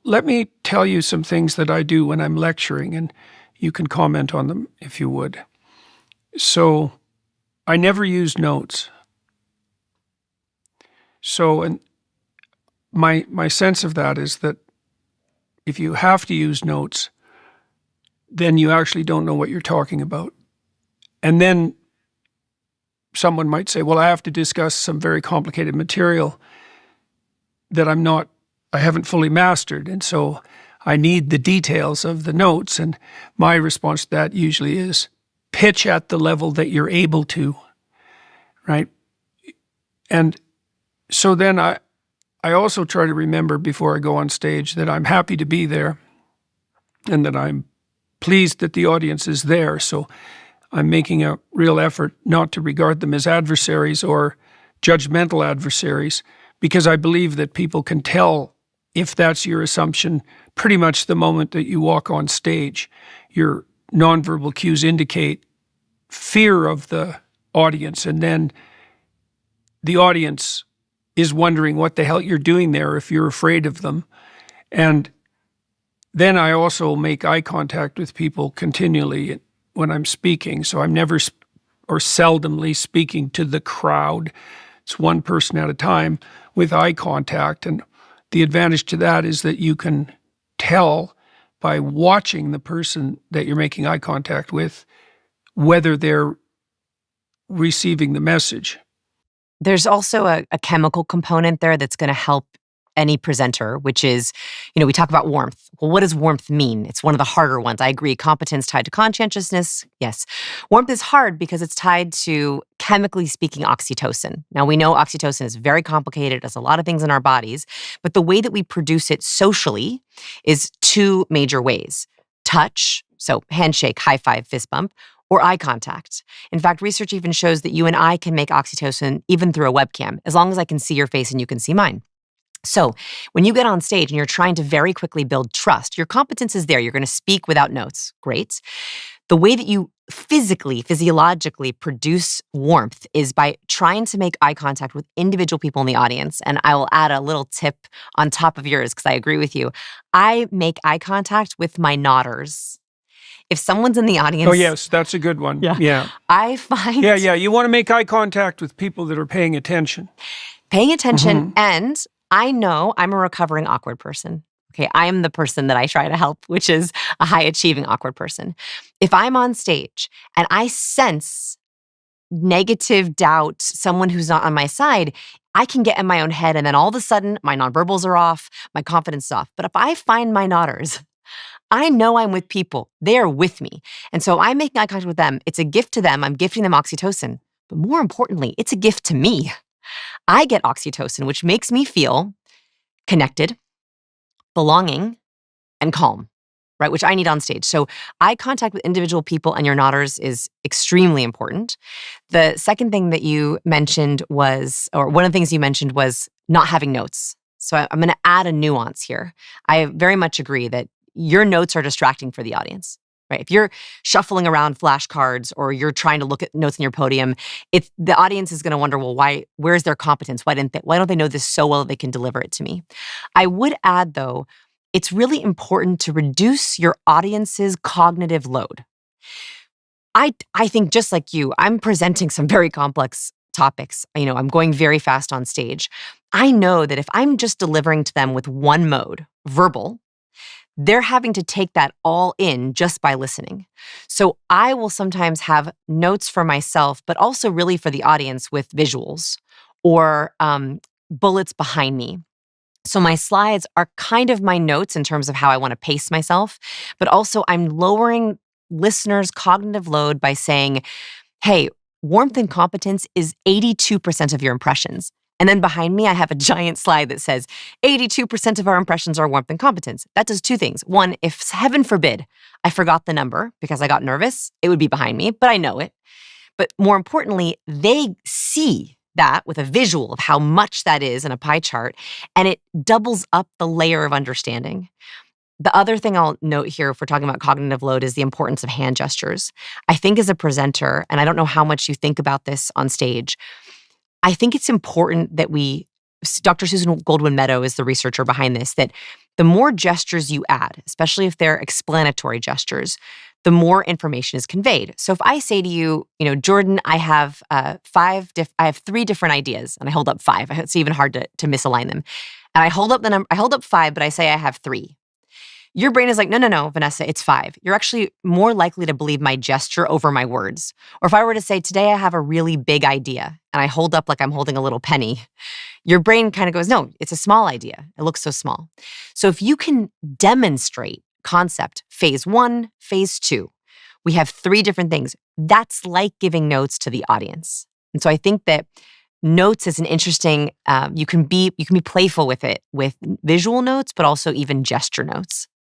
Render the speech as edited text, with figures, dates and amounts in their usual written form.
let me tell you some things that I do when I'm lecturing, and you can comment on them if you would. So I never use notes. So, and my sense of that is that if you have to use notes, then you actually don't know what you're talking about. And then someone might say, well, I have to discuss some very complicated material that I haven't fully mastered. And so I need the details of the notes. And my response to that usually is pitch at the level that you're able to, right? And so then I also try to remember before I go on stage that I'm happy to be there and that I'm pleased that the audience is there. So I'm making a real effort not to regard them as adversaries or judgmental adversaries, because I believe that people can tell if that's your assumption pretty much the moment that you walk on stage. Your nonverbal cues indicate fear of the audience, and then the audience is wondering what the hell you're doing there if you're afraid of them. And then I also make eye contact with people continually when I'm speaking. So I'm never or seldomly speaking to the crowd. It's one person at a time with eye contact. And the advantage to that is that you can tell by watching the person that you're making eye contact with whether they're receiving the message. There's also a chemical component there that's going to help any presenter, which is, we talk about warmth. Well, what does warmth mean? It's one of the harder ones. I agree. Competence tied to conscientiousness. Yes. Warmth is hard because it's tied to, chemically speaking, oxytocin. Now, we know oxytocin is very complicated. It does a lot of things in our bodies, but the way that we produce it socially is two major ways. Touch, so handshake, high five, fist bump, or eye contact. In fact, research even shows that you and I can make oxytocin even through a webcam, as long as I can see your face and you can see mine. So when you get on stage and you're trying to very quickly build trust, your competence is there. You're going to speak without notes. Great. The way that you physiologically produce warmth is by trying to make eye contact with individual people in the audience. And I will add a little tip on top of yours because I agree with you. I make eye contact with my nodders. If someone's in the audience... Oh, yes, that's a good one. Yeah. I find... Yeah. You want to make eye contact with people that are paying attention. And I know I'm a recovering awkward person. Okay, I am the person that I try to help, which is a high-achieving awkward person. If I'm on stage and I sense negative doubt, someone who's not on my side, I can get in my own head, and then all of a sudden, my nonverbals are off, my confidence is off. But if I find my nodders, I know I'm with people. They are with me. And so I'm making eye contact with them. It's a gift to them. I'm gifting them oxytocin. But more importantly, it's a gift to me. I get oxytocin, which makes me feel connected, belonging, and calm, right? Which I need on stage. So eye contact with individual people and your nodders is extremely important. The second thing that you mentioned was, or one of the things you mentioned was not having notes. So I'm going to add a nuance here. I very much agree that your notes are distracting for the audience. Right? If you're shuffling around flashcards or you're trying to look at notes in your podium, the audience is going to wonder, well, where's their competence? Why don't they know this so well that they can deliver it to me? I would add, though, it's really important to reduce your audience's cognitive load. I think just like you, I'm presenting some very complex topics. I'm going very fast on stage. I know that if I'm just delivering to them with one mode, verbal, they're having to take that all in just by listening. So I will sometimes have notes for myself, but also really for the audience with visuals or bullets behind me. So my slides are kind of my notes in terms of how I want to pace myself, but also I'm lowering listeners' cognitive load by saying, hey, warmth and competence is 82% of your impressions. And then behind me, I have a giant slide that says 82% of our impressions are warmth and competence. That does two things. One, if heaven forbid, I forgot the number because I got nervous, it would be behind me, but I know it. But more importantly, they see that with a visual of how much that is in a pie chart, and it doubles up the layer of understanding. The other thing I'll note here, if we're talking about cognitive load, is the importance of hand gestures. I think as a presenter, and I don't know how much you think about this on stage, I think it's important that we Dr. Susan Goldwyn-Meadow is the researcher behind this, that the more gestures you add, especially if they're explanatory gestures, the more information is conveyed. So if I say to you, Jordan, I have I have 3 different ideas, and I hold up 5. It's even hard to misalign them. And I hold up the number, I hold up 5, but I say I have 3. Your brain is like, no, Vanessa, it's 5. You're actually more likely to believe my gesture over my words. Or if I were to say, today I have a really big idea, and I hold up like I'm holding a little penny, your brain kind of goes, no, it's a small idea. It looks so small. So if you can demonstrate concept, phase 1, phase 2, we have 3 different things. That's like giving notes to the audience. And so I think that notes is an interesting, you can be playful with it, with visual notes, but also even gesture notes.